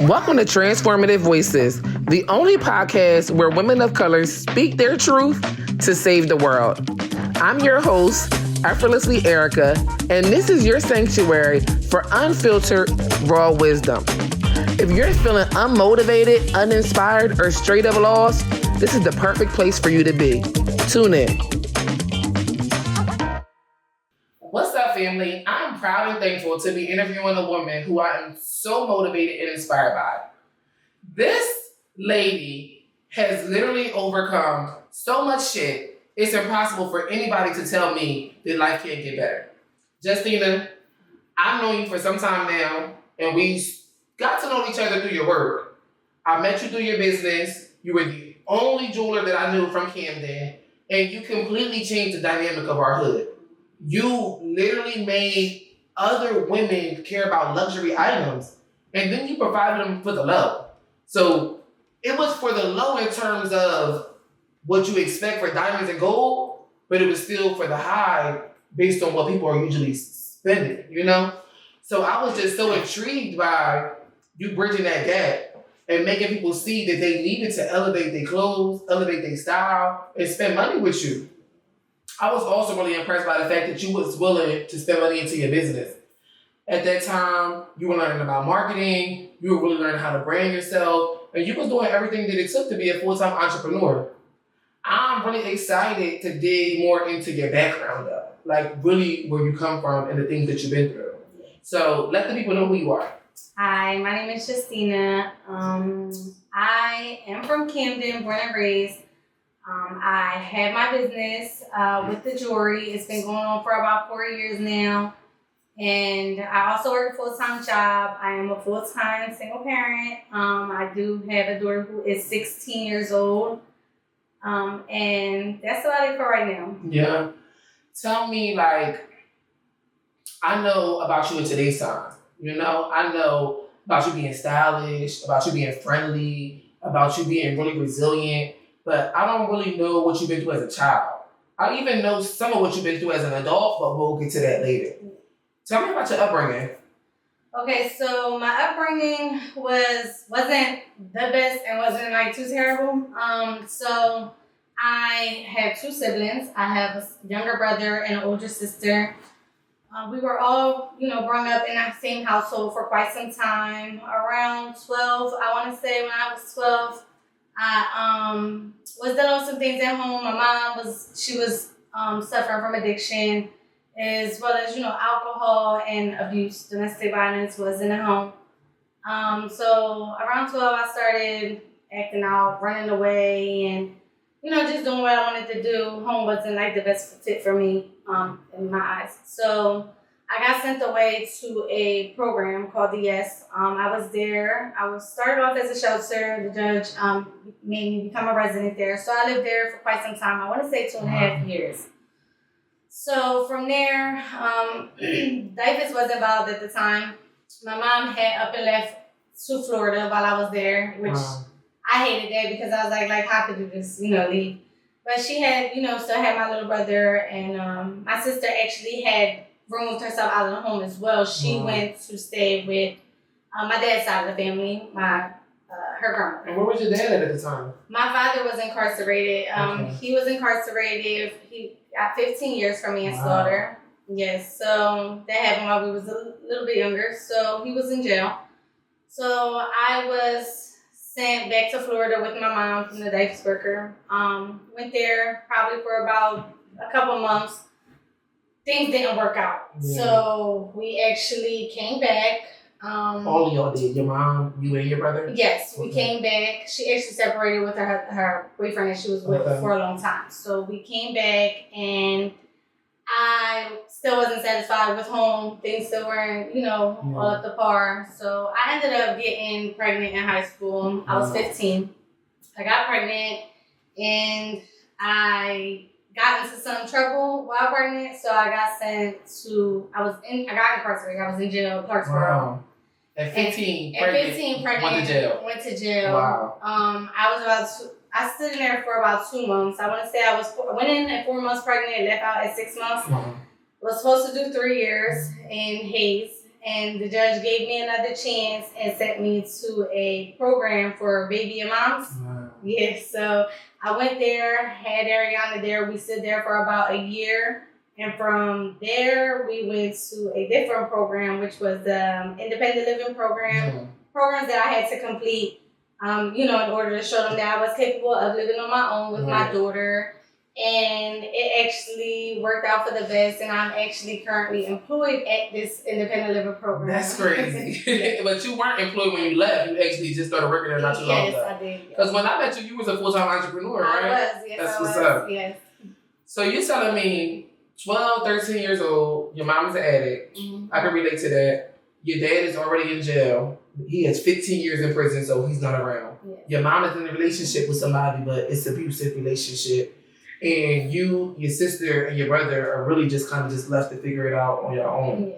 Welcome to Transformative Voices, the only podcast where women of color speak their truth to save the world. I'm your host, Effortlessly Erika, and this is your sanctuary for unfiltered, raw wisdom. If you're feeling unmotivated, uninspired, or straight up lost, this is the perfect place for you to be. Tune in. What's up, family? I'm proud and thankful to be interviewing a woman who I am so motivated and inspired by. This lady has literally overcome so much shit, it's impossible for anybody to tell me that life can't get better. Justina, I've known you for some time now, and we got to know each other through your work. I met you through your business. You were the only jeweler that I knew from Camden, and you completely changed the dynamic of our hood. You literally made other women care about luxury items, and then you provided them for the low. So it was for the low in terms of what you expect for diamonds and gold, but it was still for the high based on what people are usually spending, you know? So I was just so intrigued by you bridging that gap and making people see that they needed to elevate their clothes, elevate their style, and spend money with you. I was also really impressed by the fact that you was willing to spend money into your business. At that time, you were learning about marketing, you were really learning how to brand yourself, and you was doing everything that it took to be a full-time entrepreneur. I'm really excited to dig more into your background though, like really where you come from and the things that you've been through. So let the people know who you are. Hi, my name is Justina. I am from Camden, born and raised. I had my business with the jewelry. It's been going on for about 4 years now. And I also work a full-time job. I am a full-time single parent. I do have a daughter who is 16 years old. And that's about it for right now. Yeah. Tell me, like, I know about you in today's time. You know, I know about you being stylish, about you being friendly, about you being really resilient. But I don't really know what you've been through as a child. I even know some of what you've been through as an adult, but we'll get to that later. Tell me about your upbringing. Okay, so my upbringing wasn't the best and wasn't like too terrible. So I have two siblings. I have a younger brother and an older sister. We were all, brought up in that same household for quite some time. Around 12, I want to say when I was 12, I was dealing with some things at home. My mom was suffering from addiction, as well as, alcohol and abuse. Domestic violence was in the home. So around 12, I started acting out, running away, and, just doing what I wanted to do. Home wasn't like the best fit for me in my eyes. So I got sent away to a program called the Yes. I was there. I was started off as a shelter. The judge made me become a resident there. So I lived there for quite some time. I want to say 2.5 years. So from there, diapers was involved at the time. My mom had up and left to Florida while I was there, which I hated that because I was like, how could you just, leave? But she had, still had my little brother, and my sister actually had removed herself out of the home as well. She went to stay with my dad's side of the family, her grandmother. And where was your dad at the time? My father was incarcerated. Okay. He was incarcerated. He got 15 years for manslaughter. Yes, so that happened while we was a little bit younger. So he was in jail. So I was sent back to Florida with my mom from the diapers worker. Went there probably for about a couple months. Things didn't work out. Yeah. So we actually came back. All of y'all did? Your mom, you and your brother? Yes, we came back. She actually separated with her boyfriend that she was with for a long time. So we came back, and I still wasn't satisfied with home. Things still weren't, all up to par. So I ended up getting pregnant in high school. I was 15. I got pregnant, and I got into some trouble while pregnant. So I got I got incarcerated. I was in jail, Clarksboro. Wow. At 15 pregnant, went to jail. Wow. I stood in there for about 2 months. I want to say I went in at 4 months pregnant, left out at 6 months. Was supposed to do 3 years in Hayes, and the judge gave me another chance and sent me to a program for baby and moms. Wow. Yeah, so I went there, had Ariana there. We stood there for about a year. And from there, we went to a different program, which was the independent living program. Programs that I had to complete, in order to show them that I was capable of living on my own with my daughter. And it actually worked out for the best, and I'm actually currently employed at this independent living program. That's crazy. Yeah. But you weren't employed when you left. You actually just started working there not too long ago. Yes, I did. Because when I met you, you was a full-time entrepreneur, right? I was, yes, That's I what's was. up. Yes. So you're telling me 12, 13 years old, your mom is an addict. Mm-hmm. I can relate to that. Your dad is already in jail. He has 15 years in prison, so he's not around. Yes. Your mom is in a relationship with somebody, but it's an abusive relationship. And you, your sister, and your brother are really just kind of just left to figure it out on your own. Yeah.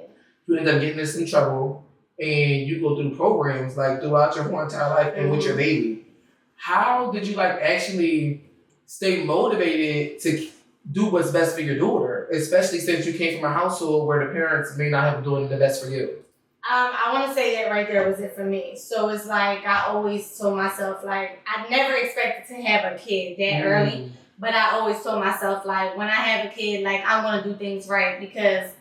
You end up getting in some trouble, and you go through programs like throughout your whole entire life and with your baby. How did you actually stay motivated to do what's best for your daughter, especially since you came from a household where the parents may not have been doing the best for you? I want to say that right there was it for me. So it's like I always told myself, I never expected to have a kid that early. But I always told myself, when I have a kid, I'm going to do things right because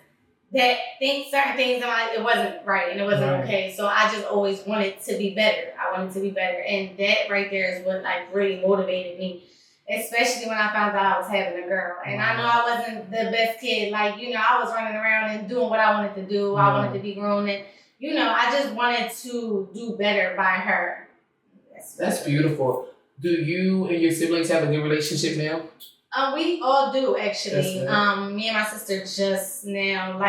certain things it wasn't right and it wasn't okay. So I just always wanted to be better. I wanted to be better. And that right there is what really motivated me, especially when I found out I was having a girl. And I know I wasn't the best kid. I was running around and doing what I wanted to do. I wanted to be grown. And, I just wanted to do better by her. That's beautiful. Do you and your siblings have a good relationship now? We all do, actually. Me and my sister just now,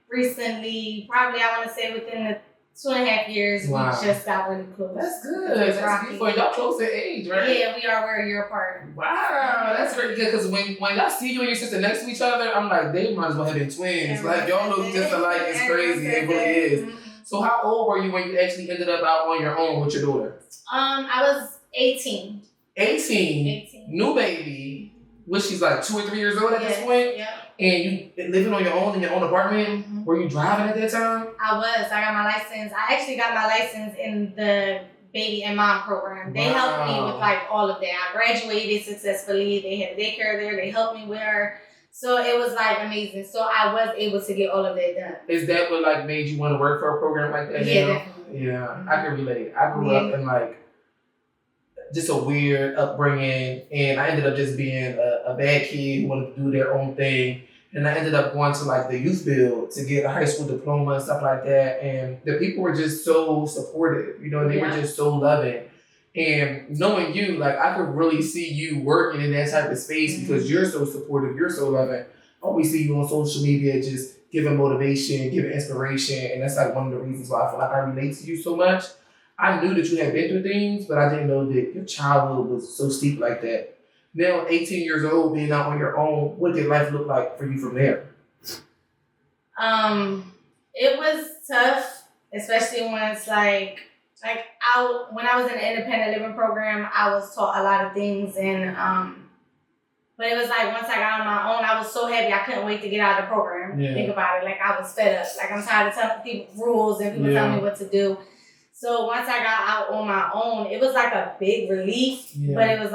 recently, probably I want to say within the 2.5 years, we just got really close. That's good. That's beautiful. Y'all close in age, right? Yeah, we are. We're a year apart. Wow, that's really good. Because when y'all see you and your sister next to each other, I'm like, they might as well have been twins. Y'all look just alike. It's crazy. It really is. Mm-hmm. So how old were you when you actually ended up out on your own with your daughter? I was 18. 18. New baby. Was she's 2 or 3 years old at this point? Yeah. And you living on your own in your own apartment? Mm-hmm. Were you driving at that time? I was. I got my license. I actually got my license in the baby and mom program. They helped me with all of that. I graduated successfully. They had a daycare there. They helped me with her. So it was amazing. So I was able to get all of that done. Is that what made you want to work for a program like that? Yeah, definitely. Yeah, mm-hmm. I can relate. I grew up in just a weird upbringing, and I ended up just being a bad kid who wanted to do their own thing. And I ended up going to the youth build to get a high school diploma and stuff like that. And the people were just so supportive, they were just so loving. And knowing you, I could really see you working in that type of space because you're so supportive, you're so loving. I always see you on social media just giving motivation, giving inspiration. And that's one of the reasons why I feel I relate to you so much. I knew that you had been through things, but I didn't know that your childhood was so steep like that. Now, 18 years old, being out on your own, what did life look like for you from there? It was tough, especially when it's when I was in the independent living program, I was taught a lot of things, and but it was once I got on my own, I was so happy I couldn't wait to get out of the program. Yeah. Think about it, I was fed up. I'm tired of telling people rules and people telling me what to do. So once I got out on my own, it was a big relief, but it was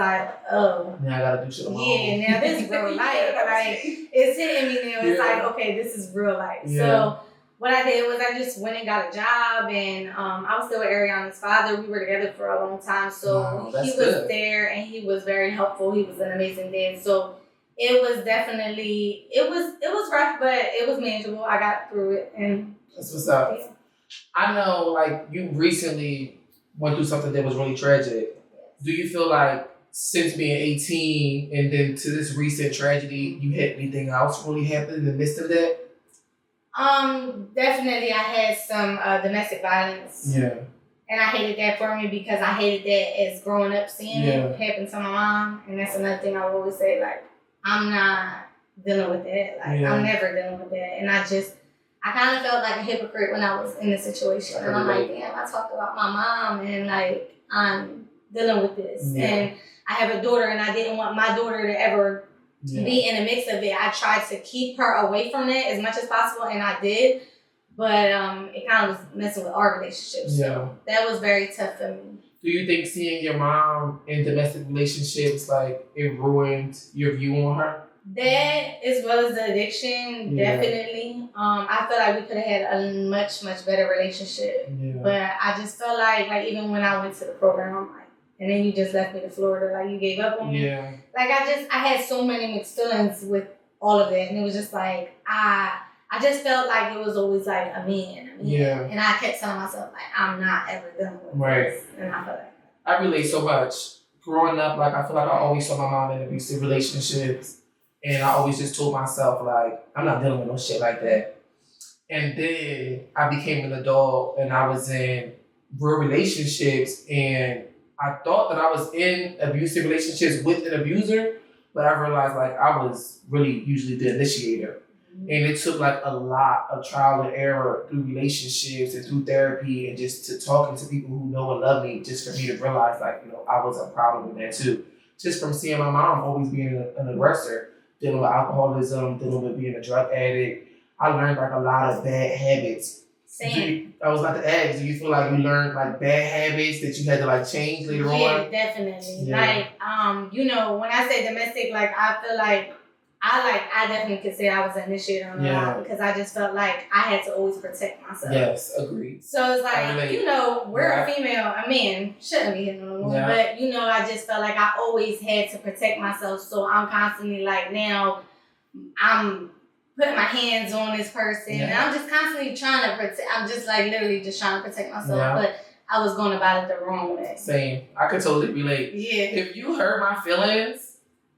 oh. Now I gotta do shit on my own. Yeah, now this is real life. It's hitting me now. It's okay, this is real life. Yeah. So what I did was I just went and got a job, and I was still with Ariana's father. We were together for a long time, so he was there, and he was very helpful. He was an amazing dad. So it was definitely, it was rough, but it was manageable. I got through it, and that's what's up. Yeah. I know, you recently went through something that was really tragic. Do you feel since being 18 and then to this recent tragedy, you had anything else really happen in the midst of that? Definitely I had some domestic violence. Yeah. And I hated that for me because I hated that as growing up seeing it happen to my mom. And that's another thing I would always say, I'm not dealing with that. I'm never dealing with that. And I kind of felt like a hypocrite when I was in this situation. And I'm damn, I talked about my mom and I'm dealing with this. Yeah. And I have a daughter and I didn't want my daughter to ever be in the mix of it. I tried to keep her away from that as much as possible, and I did. But it kind of was messing with our relationship. So that was very tough for me. Do you think seeing your mom in domestic relationships, like, it ruined your view on her? That, as well as the addiction, definitely. I feel like we could have had a much, much better relationship. But I just felt like even when I went to the program, I'm like, and then you just left me to Florida, like you gave up on me. Like I had so many mixed feelings with all of that, and it was just like I just felt like it was always like a man. And I kept telling myself like I'm not ever done with this. And I felt like I relate so much. Growing up, like I feel like I always saw my mom in abusive relationships, and I always just told myself like I'm not dealing with no shit like that. And then I became an adult, and I was in real relationships, and I thought that I was in abusive relationships with an abuser, but I realized like I was really usually the initiator. And it took like a lot of trial and error through relationships and through therapy and just to talking to people who know and love me, just for me to realize like, I was a problem with that too. Just from seeing my mom always being an aggressor, dealing with alcoholism, dealing with being a drug addict. I learned like a lot of bad habits. Same. I was about to ask, do you feel like you learned like bad habits that you had to like change later on? Yeah, definitely. Like, when I say domestic, like I feel like I definitely could say I was an initiator on a lot because I just felt like I had to always protect myself. Yes, agreed. So it's like, we're a female, a man shouldn't be hitting on a woman, but I just felt like I always had to protect myself. So I'm constantly like, now I'm putting my hands on this person and I'm just constantly trying to protect. I'm just like literally just trying to protect myself, but I was going about it the wrong way. Same. I could totally relate. Yeah. If you hurt my feelings,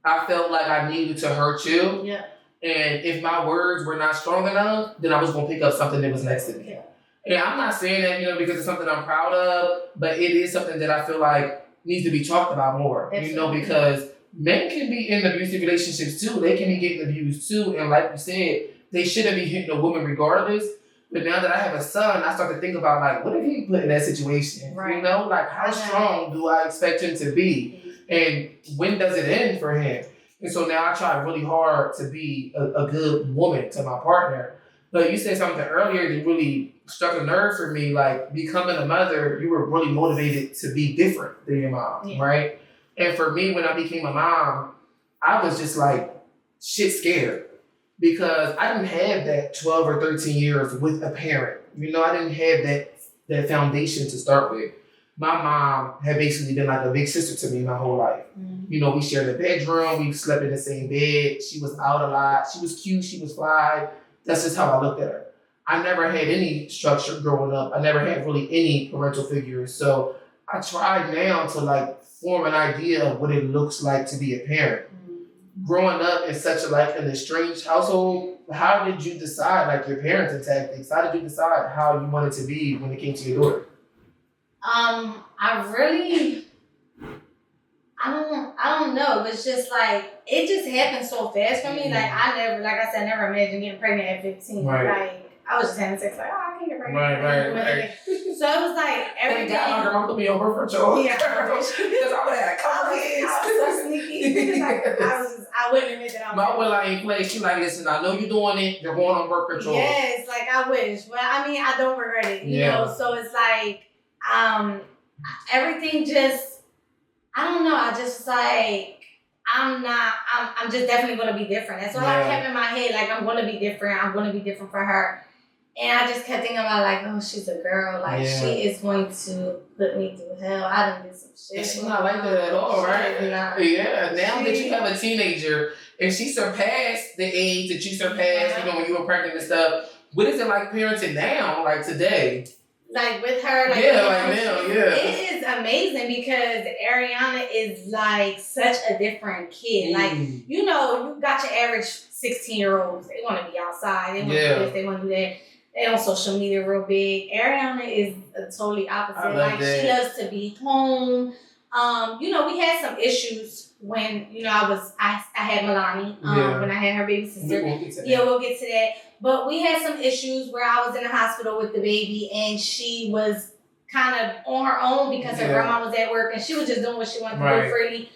I felt like I needed to hurt you. Yeah. And if my words were not strong enough, then I was going to pick up something that was next to me. Yeah. And I'm not saying that, because it's something I'm proud of, but it is something that I feel like needs to be talked about more. Absolutely. Because men can be in abusive relationships too. They can be getting abused too. And like you said, they shouldn't be hitting a woman regardless. But now that I have a son, I start to think about like, what if he put in that situation? Right. Like how strong do I expect him to be? And when does it end for him? And so now I try really hard to be a good woman to my partner. But you said something earlier that really struck a nerve for me, like becoming a mother, you were really motivated to be different than your mom, right? And for me, when I became a mom, I was just like shit scared because I didn't have that 12 or 13 years with a parent. I didn't have that foundation to start with. My mom had basically been like a big sister to me my whole life. Mm-hmm. We shared a bedroom. We slept in the same bed. She was out a lot. She was cute. She was fly. That's just how I looked at her. I never had any structure growing up. I never had really any parental figures. So I tried now to like form an idea of what it looks like to be a parent. Mm-hmm. Growing up in such an estranged household, how did you decide like your parenting tactics? How did you decide how you wanted to be when it came to your daughter? I don't know. It's just like, it just happened so fast for me. Like I said, never imagined getting pregnant at 15. Right. Like, I was just having sex like, I can't get pregnant. Right. So it was like, everything. Thank God my grandma put me over for sure. Yeah. Because I would have had a couple kids. I was so sneaky. I wouldn't admit that I was. My will I ain't play. She like, listen, I know you're doing it. You're going on birth control. Yes, like I wish. But I don't regret it, you know? So it's like, everything just, I don't know. I just like, I'm just definitely going to be different. That's all I kept in my head. Like, I'm going to be different. I'm going to be different for her. And I just kept thinking about like, oh, she's a girl. Like, she is going to put me through hell. I done did some shit. She's not like that at all, right? Yeah. Now that you have a teenager and she surpassed the age that you surpassed, when you were pregnant and stuff, what is it like parenting now, like today? Like with her, like now, it is amazing because Ariana is like such a different kid. Like, you got your average 16-year-olds. They want to be outside. They want to do this. They want to do that. They on social media real big. Ariana is totally opposite. Like that. She loves to be home. We had some issues when I had Milani. When I had her baby sister. We'll get to that. But we had some issues where I was in the hospital with the baby and she was kind of on her own because her grandma was at work and she was just doing what she wanted to do freely.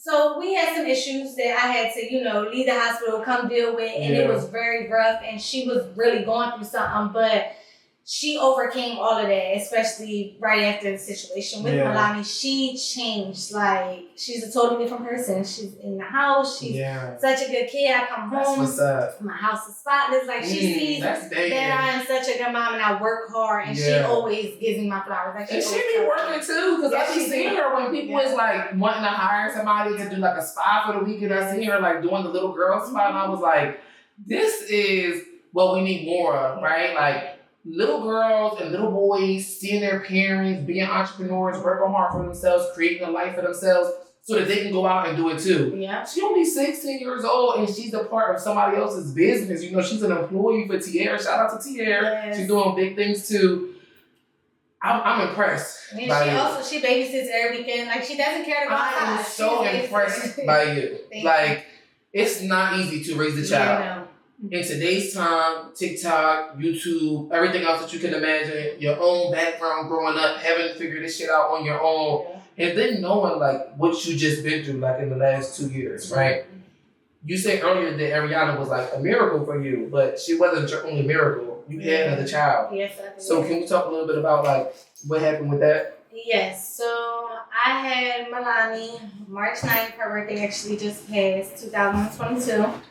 So we had some issues that I had to, leave the hospital, come deal with, and it was very rough. And she was really going through something, but she overcame all of that, especially right after the situation with Milani. She changed. Like, she's a totally different person. She's in the house. She's such a good kid. I come home. What's up? My house is spotless. Like, she sees that I am such a good mom and I work hard. And she always gives me my flowers. Like, and she be working too. Because I be seeing her when people is like wanting to hire somebody to do like a spa for the weekend. I see her like doing the little girl spa. And I was like, this is what we need more of, right? Like, little girls and little boys seeing their parents being entrepreneurs, working hard for themselves, creating a life for themselves so that they can go out and do it too. Yeah. She's only 16 years old and she's a part of somebody else's business. She's an employee for Tierra. Shout out to Tierra. Yes. She's doing big things too. I'm impressed. And she babysits every weekend. Like, she doesn't care to go outside. I am so impressed by you. Like, it's not easy to raise a child. Yeah, in today's time, TikTok, YouTube, everything else that you can imagine, your own background growing up, having to figure this shit out on your own, and then knowing like what you just been through like in the last 2 years, right? You said earlier that Ariana was like a miracle for you, but she wasn't your only miracle. You had another child. Yes, I did. So can we talk a little bit about like what happened with that? Yes, so I had Milani March 9th. Her birthday actually just passed, 2022.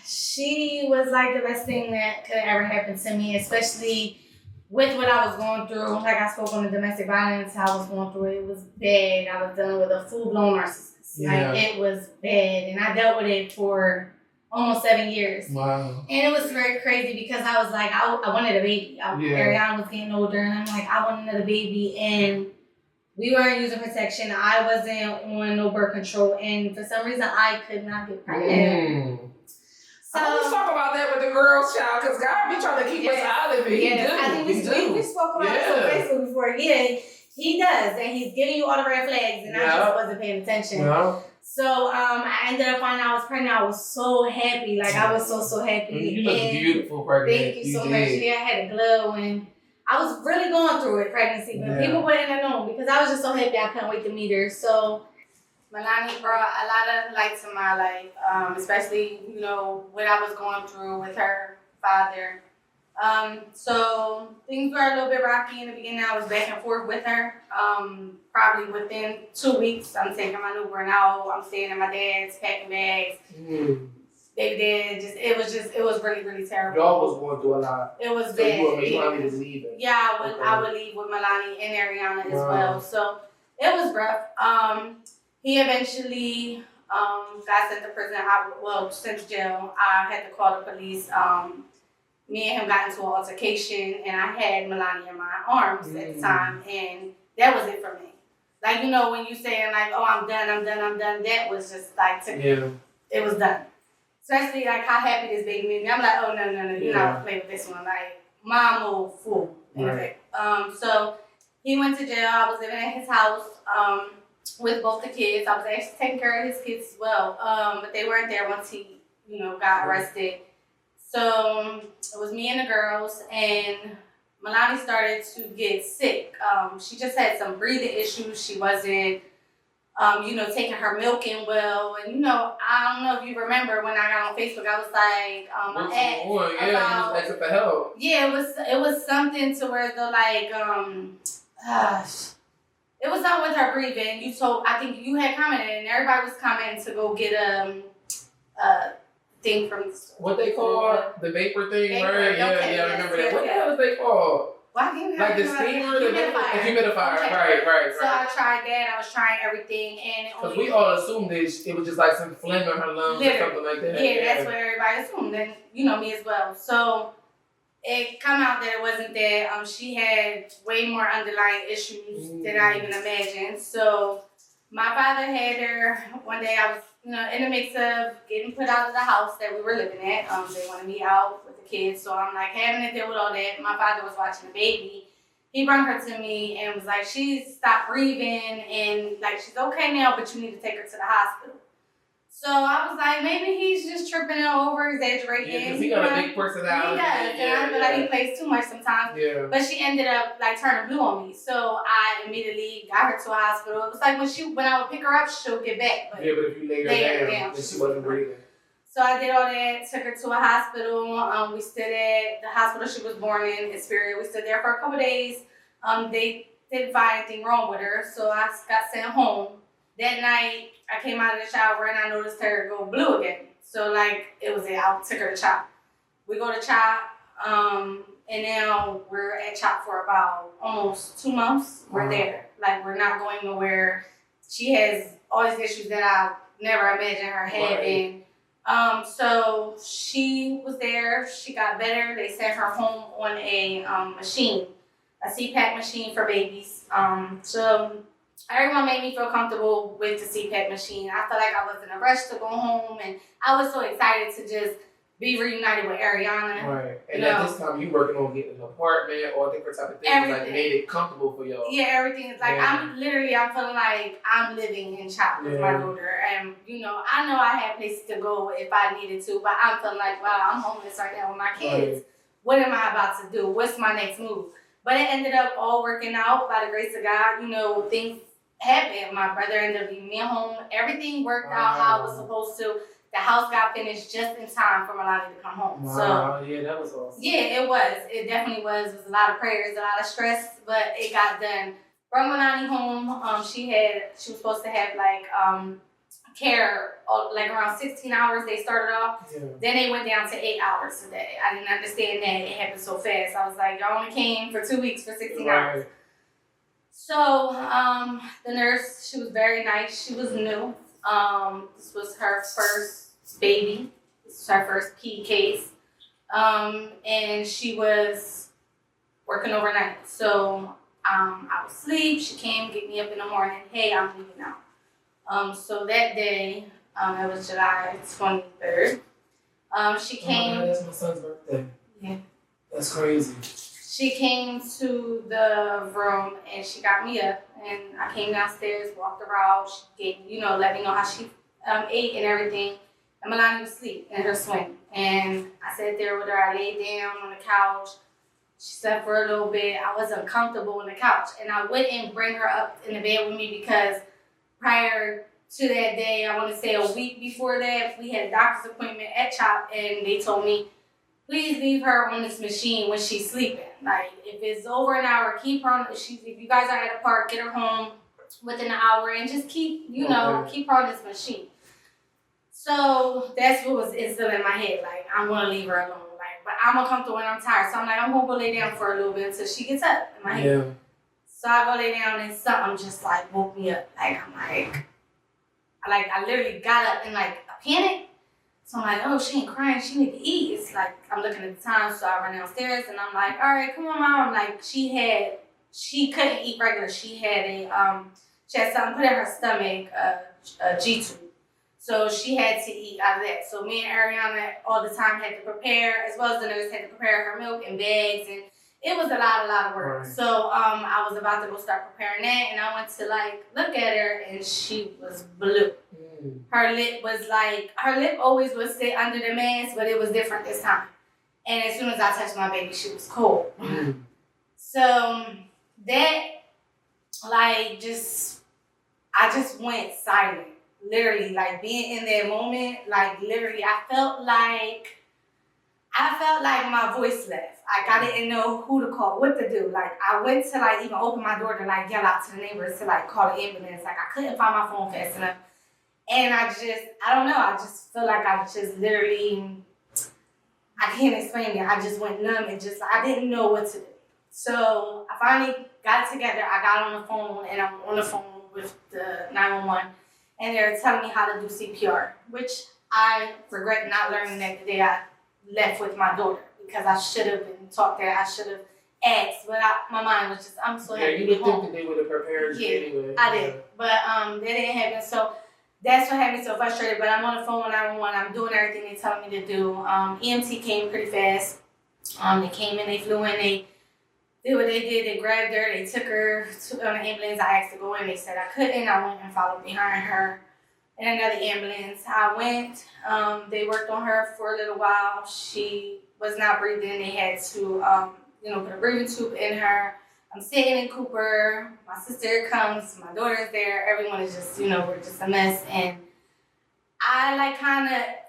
She was like the best thing that could ever happen to me, especially with what I was going through. Like, I spoke on the domestic violence, I was going through it. It was bad. I was dealing with a full-blown narcissist. Like, it was bad. And I dealt with it for almost 7 years. Wow. And it was very crazy because I was like, I wanted a baby. Ariana was getting older, and I'm like, I wanted another baby. And we weren't using protection. I wasn't on no birth control. And for some reason, I could not get pregnant. So let's talk about that with the girls, child, because God be trying to keep us out of it. I think we spoke about this on Facebook before. Yeah, he does. And he's giving you all the red flags, and I just wasn't paying attention. So I ended up finding out I was pregnant. I was so happy. Like, I was so happy. You look beautiful pregnant. Thank you so much. Yeah, I had a glow, and I was really going through it, pregnancy, but people wouldn't have known because I was just so happy I couldn't wait to meet her. So Milani brought a lot of light to my life, especially, what I was going through with her father. So things were a little bit rocky in the beginning. I was back and forth with her. Probably within 2 weeks, I'm taking my newborn out. I'm staying at my dad's, packing bags. Baby dad, it was really, really terrible. Y'all was going through a lot. It was bad. Milani was leaving. Yeah, I would leave with Milani and Ariana as well. So it was rough. He eventually got sent to prison. Sent to jail. I had to call the police. Me and him got into an altercation, and I had Milani in my arms at the time, and that was it for me. Like, when you say like, oh, I'm done, that was just like, it was done. Especially like how happy this baby made me. I'm like, oh, no, you're not gonna play with this one. Like, mom will fool. Right. So he went to jail. I was living at his house with both the kids. I was actually taking care of his kids as well. But they weren't there once he, got arrested. So it was me and the girls, and Milani started to get sick. She just had some breathing issues. She wasn't, taking her milk in well. And, I don't know if you remember when I got on Facebook, I was like, you was asking for help. Yeah, it was something to where it was something with her breathing. I think you had commented, and everybody was commenting to go get thing from the store. What they call the vapor thing, right? I remember that. What the hell is they called? Like the steamer, the humidifier. Okay. Right. So I tried that. I was trying everything, and because we all assumed that it was just like some phlegm in her lungs or something like that. Yeah, that's what everybody assumed, and me as well. So it come out that it wasn't that. She had way more underlying issues than I even imagined. So my father had her one day. I was in the mix of getting put out of the house that we were living at. They wanted me out with the kids, so I'm like having to deal with all that. My father was watching the baby. He brought her to me and was like, she stopped breathing and like she's okay now, but you need to take her to the hospital. So I was like, maybe he's just tripping and over exaggerating. Yeah, because he got a big personality. He does, and I feel like he plays too much sometimes. Yeah. But she ended up like turning blue on me, so I immediately got her to a hospital. It was like when I would pick her up, she'll get back. But but if you laid her down, then she wasn't breathing. So I did all that, took her to a hospital. We stood at the hospital she was born in Spirit. We stood there for a couple days. They didn't find anything wrong with her, so I got sent home. That night, I came out of the shower and I noticed her go blue again. So like it was it. I took her to CHOP. We go to CHOP, and now we're at CHOP for about almost 2 months. We're there. Like we're not going nowhere. She has all these issues that I never imagined her having. So she was there. She got better. They sent her home on a machine, a CPAP machine for babies. So everyone made me feel comfortable with the CPAP machine. I felt like I was in a rush to go home, and I was so excited to just be reunited with Ariana. Right. And at this time, you working on getting an apartment or different type of things. Everything. Like made it comfortable for y'all. Yeah, everything is like I'm feeling like I'm living in CHOP with my daughter, and I know I had places to go if I needed to, but I'm feeling like wow, I'm homeless right now with my kids. Right. What am I about to do? What's my next move? But it ended up all working out by the grace of God. Things happened. My brother ended up leaving me at home. Everything worked out how it was supposed to. The house got finished just in time for Melanie to come home. Wow, yeah, that was awesome. Yeah, it was. It definitely was. It was a lot of prayers, a lot of stress, but it got done. Brought Melanie home. She was supposed to have care like around 16 hours. They started off. Yeah. Then they went down to 8 hours a day. I didn't understand that it happened so fast. I was like, y'all only came for 2 weeks for 16 hours. So the nurse, she was very nice. She was new. This was her first baby. This was her first pee case. And she was working overnight. So I was asleep. She came, get me up in the morning. Hey, I'm leaving now. So that day, it was July 23rd. She came. Oh, that's my son's birthday. Yeah. That's crazy. She came to the room and she got me up, and I came downstairs, walked around. She gave, let me know how she ate and everything. And Melanie was asleep in her swing. And I sat there with her. I laid down on the couch. She slept for a little bit. I wasn't comfortable on the couch. And I wouldn't bring her up in the bed with me because prior to that day, I want to say a week before that, we had a doctor's appointment at CHOP, and they told me, please leave her on this machine when she's sleeping. Like, if it's over an hour, keep her on. If you guys are at a park, get her home within an hour and just keep her on this machine. So that's what was instilled in my head. Like, I'm going to leave her alone. Like, but I'm uncomfortable when I'm tired. So I'm like, I'm going to go lay down for a little bit until she gets up in my head. Yeah. So I go lay down and something just like woke me up. Like, I literally got up in like a panic. So I'm like, oh, she ain't crying. She need to eat. It's like, I'm looking at the time. So I run downstairs and I'm like, all right, come on, Mom. Like, she couldn't eat regular. She had something put in her stomach, a G tube. So she had to eat out of that. So me and Ariana all the time had to prepare, as well as the nurse had to prepare her milk in bags, and it was a lot of work. Right. So I was about to go start preparing that, and I went to look at her, and she was blue. Mm. Her lip always would sit under the mask, but it was different this time. And as soon as I touched my baby, she was cold. Mm. So that I just went silent. Literally, being in that moment, literally, I felt like my voice left. I didn't know who to call, what to do. I went to even open my door to yell out to the neighbors to call the ambulance. I couldn't find my phone fast enough. And I don't know, I just feel like I just literally, I can't explain it. I just went numb and I didn't know what to do. So I finally got it together. I got on the phone and I'm on the phone with the 911. And they're telling me how to do CPR, which I regret not learning that the day I left with my daughter, because I should have been taught that. I should have asked, but my mind was just, I'm so happy to be home. Yeah, you would think that they would have prepared you anyway. I did, but that didn't happen. So that's what had me so frustrated. But I'm on the phone with 911. I'm doing everything they're telling me to do. EMT came pretty fast. They came in, they flew in, they did what they did. They grabbed her, they took her to an ambulance. I asked to go in, they said I couldn't. I went and followed behind her. in another ambulance. I went. They worked on her for a little while. She was not breathing. They had to, put a breathing tube in her. I'm sitting in Cooper. My sister comes. My daughter's there. Everyone is just, we're just a mess. And I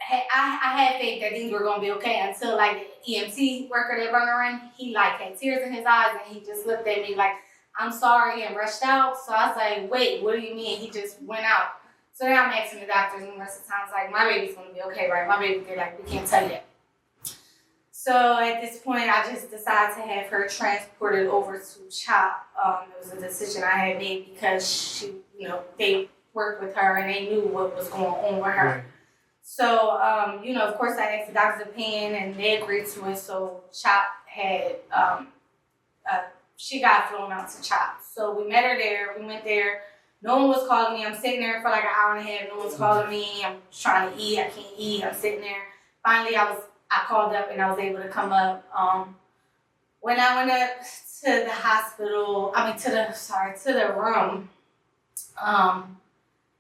I had faith that things were gonna be okay until like the EMT worker that brought her in, he like had tears in his eyes and he just looked at me like, I'm sorry, and rushed out. So I was like, wait, what do you mean? He just went out. So now I'm asking the doctors numerous times like, my baby's gonna be okay, right? My baby, they're like, we can't tell you yet. So at this point, I just decided to have her transported over to CHOP. It was a decision I had made because she, they worked with her and they knew what was going on with her. Right. So, of course, I asked the doctor's opinion and they agreed to it. So CHOP had, she got flown out to CHOP. So we met her there. We went there. No one was calling me. I'm sitting there for like an hour and a half. No one's calling me. I'm trying to eat. I can't eat. I'm sitting there. Finally, I called up and I was able to come up. When I went up to the hospital, to the room,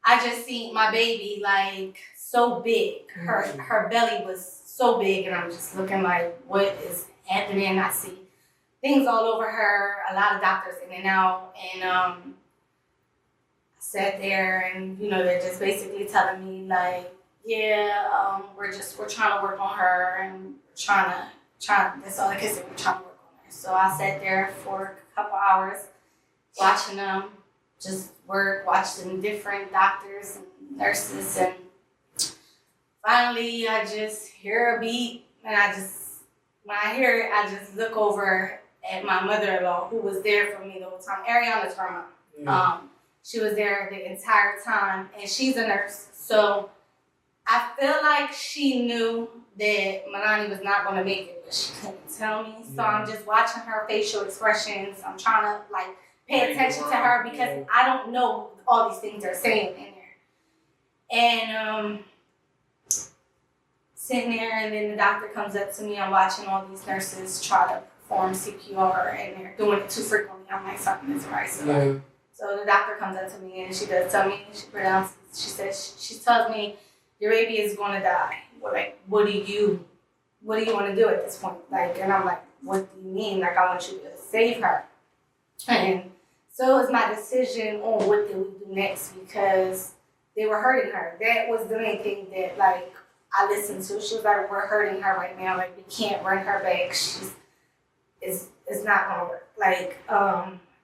I just seen my baby like so big. Her belly was so big and I'm just looking like, what is happening? I see things all over her, a lot of doctors in and out. And I sat there and, they're just basically telling me like, yeah, we're trying to work on her and that's all I can say, we're trying to work on her. So I sat there for a couple hours watching them just work, watching different doctors and nurses, and finally I just hear a beep and when I hear it, I just look over at my mother-in-law who was there for me the whole time. Ariana's her mom. Yeah. She was there the entire time and she's a nurse. So I feel like she knew that Milani was not going to make it, but she couldn't tell me. So I'm just watching her facial expressions. I'm trying to pay attention to her because I don't know all these things they're saying in there. And sitting there, and then the doctor comes up to me. I'm watching all these nurses try to perform CPR, and they're doing it too frequently. I'm like, something isn't right. So the doctor comes up to me, and she does tell me. She tells me, your baby is going to die. What do you want to do at this point? And I'm like, what do you mean? I want you to save her. And so it was my decision on what did we do next because they were hurting her. That was the main thing that I listened to. She was like, we're hurting her right now. We can't bring her back. It's not gonna work.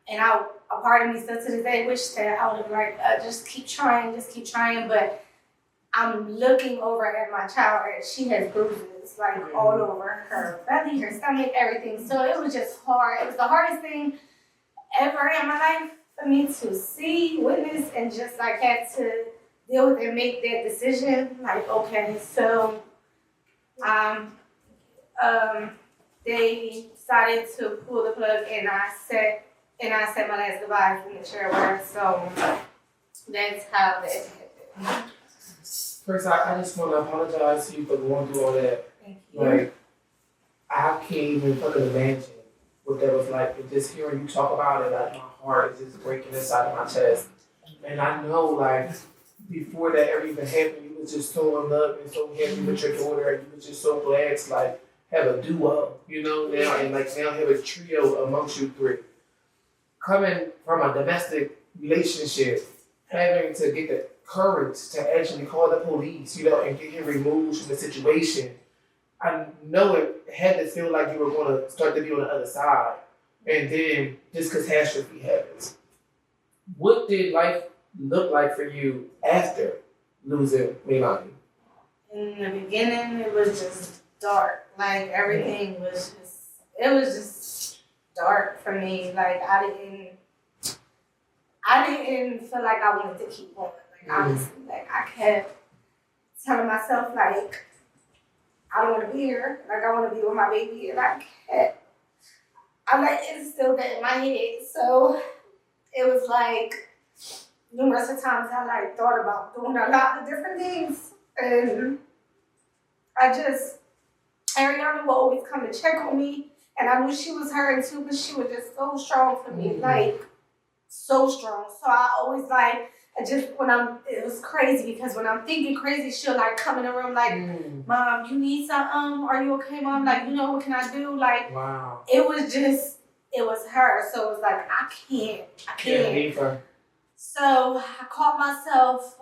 And a part of me still to this day wish that I would have just keep trying. But I'm looking over at my child and she has bruises all over her belly, her stomach, everything. So it was just hard. It was the hardest thing ever in my life for me to see, witness, and just had to deal with and make that decision. Okay, so they decided to pull the plug and I said my last goodbyes in the chair with her. So that's how that happened. First, I just want to apologize to you for going through all that. Thank you. I can't even fucking imagine what that was like. And just hearing you talk about it, my heart is just breaking inside of my chest. And I know, before that ever even happened, you was just so in love and so happy with your daughter, and you was just so glad to have a duo, now, and now have a trio amongst you three. Coming from a domestic relationship, having to get the courage to actually call the police, and get him removed from the situation. I know it had to feel like you were going to start to be on the other side. And then this catastrophe happens. What did life look like for you after losing Milani? In the beginning, it was just dark. Everything was just dark for me. I didn't feel like I wanted to keep going. Honestly, I kept telling myself, I don't want to be here. I want to be with my baby. And I instilled that in my head. So it was numerous of times I thought about doing a lot of different things. And Ariana would always come to check on me. And I knew she was hurting too, but she was just so strong for me. so strong. So I always like, it was crazy because when I'm thinking crazy, she'll like come in the room like, Mom, you need something? Are you okay, Mom? Like, what can I do? Like, wow. It was her. So it was like, I can't. Leave her. So I caught myself,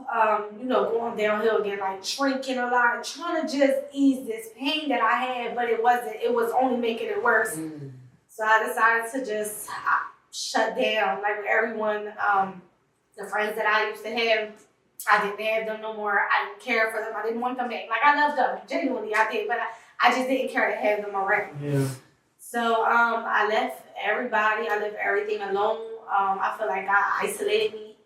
going downhill again, like shrinking a lot and trying to just ease this pain that I had, but it was only making it worse. So I decided to just shut down, like with everyone, the friends that I used to have, I didn't have them no more. I didn't care for them. I didn't want them back. Like, I loved them. Genuinely, I did. But I just didn't care to have them around. Yeah. So I left everybody. I left everything alone. I feel like God isolated me.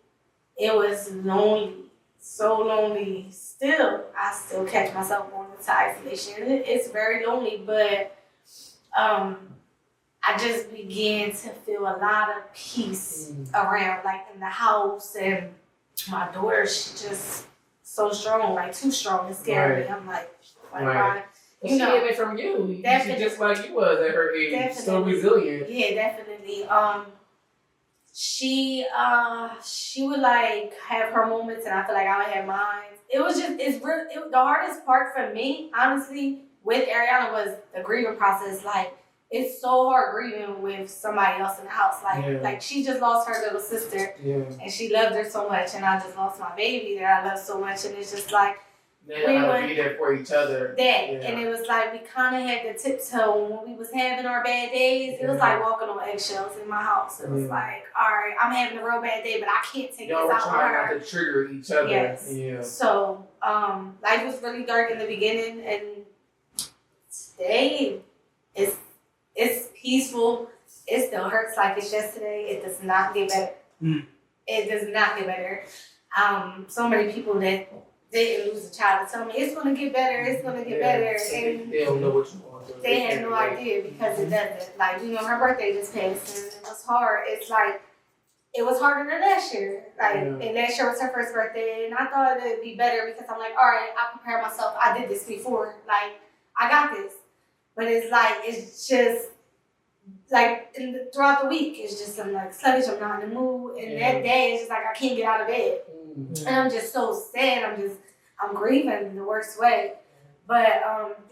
It was lonely. So lonely. I still catch myself going into isolation. It's very lonely. But I just began to feel a lot of peace around, like in the house, and my daughter, she just so strong, like too strong and scary. Right. I'm like, right. She get it from you. She just like you was at her age, so resilient. Yeah, definitely. She would like have her moments, and I feel like I would have mine. It was just the hardest part for me, honestly, with Ariana was the grieving process. Like, it's so hard grieving with somebody else in the house. Like she just lost her little sister, and she loved her so much, and I just lost my baby that I love so much, and it's just like we would be there for each other. And it was like we kind of had to tiptoe when we was having our bad days. It was like walking on eggshells in my house. It was like, all right, I'm having a real bad day, but I can't take this out on her. Y'all were trying not to trigger each other. Yes. Yeah. So life was really dark in the beginning, and today it's peaceful. It still hurts like it's yesterday. It does not get better. It does not get better. So many people that didn't lose a child tell me it's gonna get better. It's gonna get better, and they don't know what you want. They had no idea because it doesn't. Like, her birthday just passed, and it was hard. It's like it was harder than last year. Like, and last year was her first birthday, and I thought it'd be better because I'm like, all right, I prepared myself. I did this before. Like, I got this. But it's like, it's just, like, throughout the week, it's just, I'm like sluggish, I'm not in the mood. And that day, it's just like, I can't get out of bed. And I'm just so sad. I'm grieving in the worst way. But,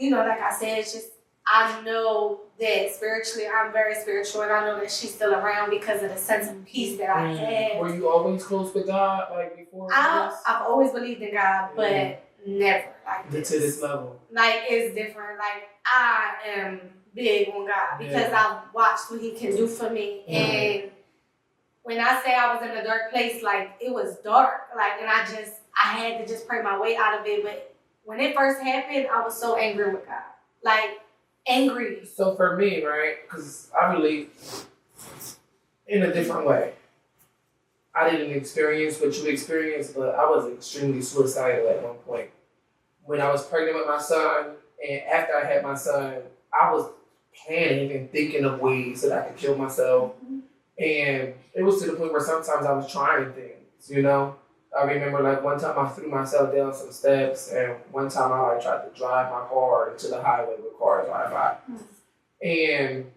like I said, it's just, I know that spiritually, I'm very spiritual, and I know that she's still around because of the sense of peace that I had. Were you always close with God, like, before this? I've always believed in God, but never like this. To this level. Like, it's different. Like, I am big on God because I've watched what He can do for me. And when I say I was in a dark place, like, it was dark. Like, and I had to just pray my way out of it. But when it first happened, I was so angry with God. Like, angry. So for me, right, because I relate in a different way. I didn't experience what you experienced, but I was extremely suicidal at one point. When I was pregnant with my son, and after I had my son, I was planning and thinking of ways that I could kill myself. And it was to the point where sometimes I was trying things, I remember, like, one time I threw myself down some steps, and one time I tried to drive my car into the highway with cars drive by. And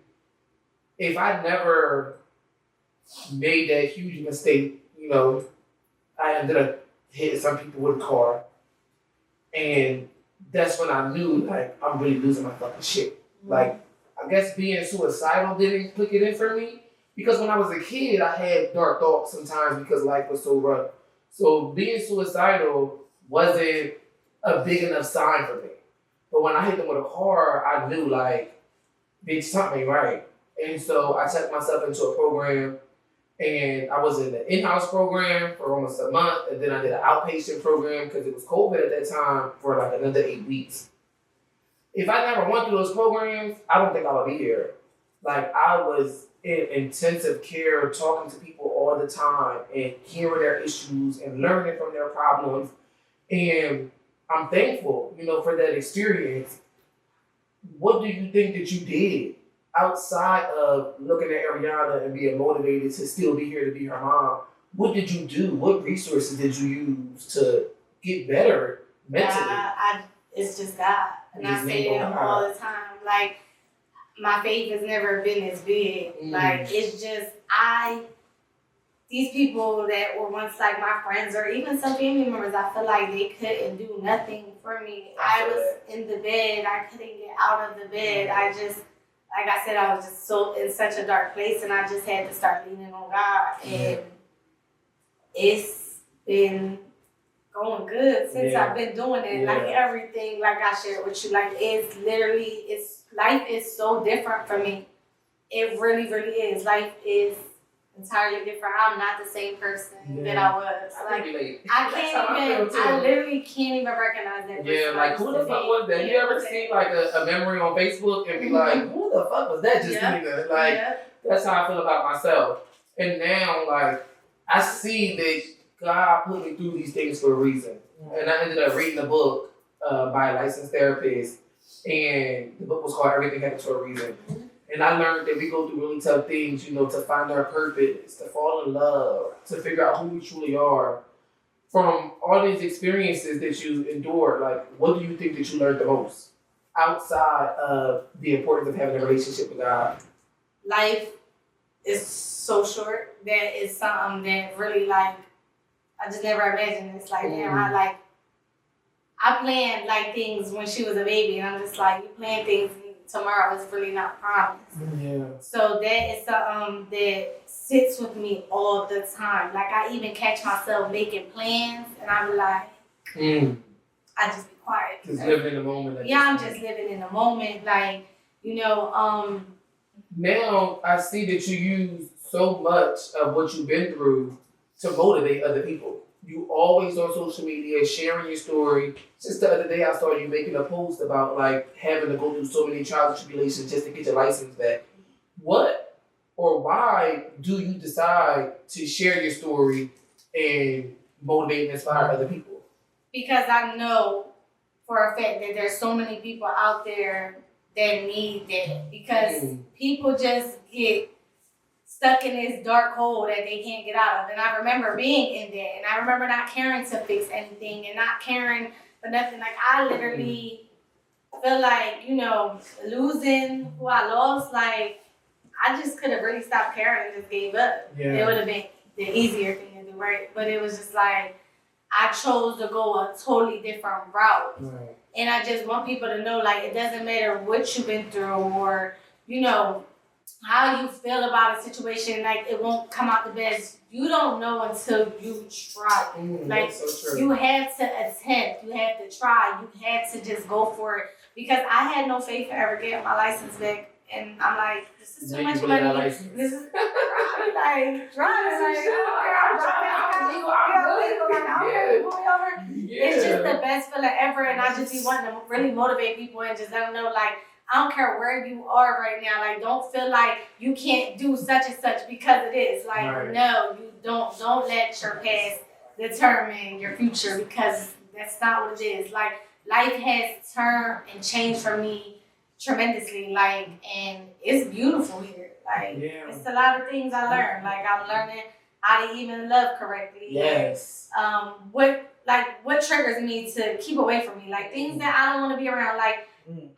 if I never made that huge mistake, I ended up hitting some people with a car. And that's when I knew, like, I'm really losing my fucking shit. Like, I guess being suicidal didn't click it in for me. Because when I was a kid, I had dark thoughts sometimes because life was so rough. So being suicidal wasn't a big enough sign for me. But when I hit them with a car, I knew, like, bitch, something ain't right. And so I checked myself into a program, and I was in the in-house program for almost a month, and then I did an outpatient program because it was COVID at that time for like another 8 weeks. If I never went through those programs, I don't think I would be here. Like, I was in intensive care, talking to people all the time and hearing their issues and learning from their problems. And I'm thankful, for that experience. What do you think that you did outside of looking at Ariana and being motivated to still be here to be her mom? What did you do? What resources did you use to get better mentally? It's just God. And I say it all the time. Like, my faith has never been as big. Like, it's just, these people that were once like my friends or even some family members, I feel like they couldn't do nothing for me. I was in the bed, I couldn't get out of the bed. I just, like I said, I was just so in such a dark place, and I just had to start leaning on God. And it's been going good since I've been doing it. Like everything, like I shared with you, like it's literally, life is so different for me. It really, really is. Life is entirely different. I'm not the same person that I was. Like I literally can't even recognize that person. Yeah, like who the fuck was that? You ever see like a memory on Facebook and be like, who the fuck was that Justina? Like that's how I feel about myself. And now like I see that God put me through these things for a reason. And I ended up reading a book by a licensed therapist, and the book was called Everything Happens for a Reason. And I learned that we go through really tough things, you know, to find our purpose, to fall in love, to figure out who we truly are. From all these experiences that you endured, like, what do you think that you learned the most outside of the importance of having a relationship with God? Life is so short. That is something that really, like, I just never imagined. It's like, damn, I planned, like, things when she was a baby, and I'm just like, you plan things tomorrow is really not promised. So that is something that sits with me all the time. Like I even catch myself making plans, and I'm like, I just be quiet. Just living in the moment. I'm just living in the moment. Like, you know, now I see that you use so much of what you've been through to motivate other people. You always on social media sharing your story. Just the other day I saw you making a post about like having to go through so many trials and tribulations just to get your license back. What or why do you decide to share your story and motivate and inspire other people? Because I know for a fact that there's so many people out there that need that. Because people just get stuck in this dark hole that they can't get out of. And I remember being in that, and I remember not caring to fix anything and not caring for nothing. Like I literally feel like, you know, losing who I lost, like I just could have really stopped caring and just gave up. It would have been the easier thing to do, right? But it was just like I chose to go a totally different route. And I just want people to know, like, it doesn't matter what you've been through or, you know, how you feel about a situation, like it won't come out the best. You don't know until you try. Like so you had to attempt, you had to try, you had to just go for it. Because I had no faith in ever getting my license back, and I'm like, this is too much money. This is like driving. It's just the best feeling ever, and I just be wanting to really motivate people and just let them know, like, I don't care where you are right now. Like, don't feel like you can't do such and such because it is. Like, no, you don't. Don't let your past determine your future, because that's not what it is. Like, life has turned and changed for me tremendously. Like, and it's beautiful here. Like, it's a lot of things I learned. Like, I'm learning how to even love correctly. What triggers me to keep away from me. Like, things that I don't want to be around. Like,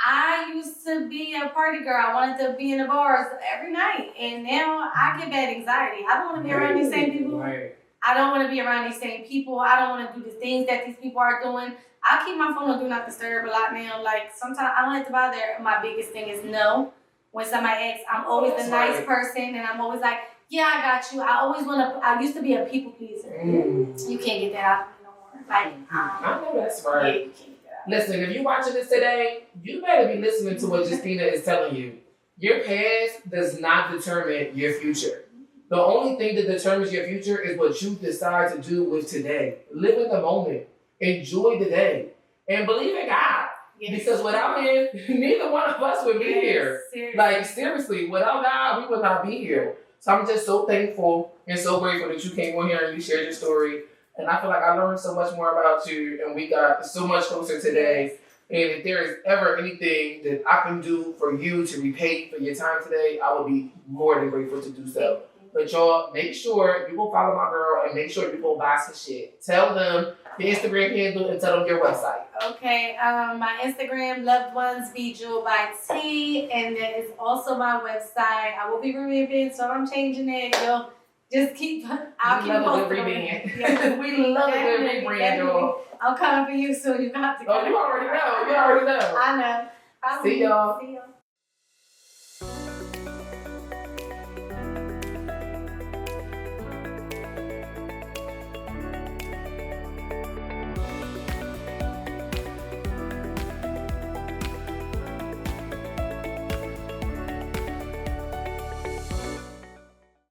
I used to be a party girl. I wanted to be in the bars every night. And now I get bad anxiety. I don't want to be around these same people. I don't want to be around these same people. I don't want to do the things that these people are doing. I keep my phone on Do Not Disturb a lot now. Like, sometimes I don't have to bother. My biggest thing is no. When somebody asks, I'm always the nice person. And I'm always like, yeah, I got you. I used to be a people pleaser. You can't get that out of me no more. Like, I know that's right. Yeah, you can't get that out. Listen, if you're watching this today, you better be listening to what Justina is telling you. Your past does not determine your future. The only thing that determines your future is what you decide to do with today. Live in the moment. Enjoy the day. And believe in God. Because without Him, neither one of us would be here. Seriously. Like, seriously, without God, we would not be here. So I'm just so thankful and so grateful that you came on here and you shared your story. And I feel like I learned so much more about you, and we got so much closer today. And if there is ever anything that I can do for you to repay for your time today, I would be more than grateful to do so. But y'all, make sure you go follow my girl and make sure you go buy some shit. Tell them your Instagram handle and tell them your website. Okay, my Instagram, Loved Ones Be Jeweled by T, and that is also my website. I will be removing, so I'm changing it. You'll Just keep. I'll We keep love a good posting on rebrand. it. Yeah. We love a good Definitely, rebrand, y'all. I'm coming for you soon. You have to. Oh, you already know. You already know. I know. See y'all. See y'all.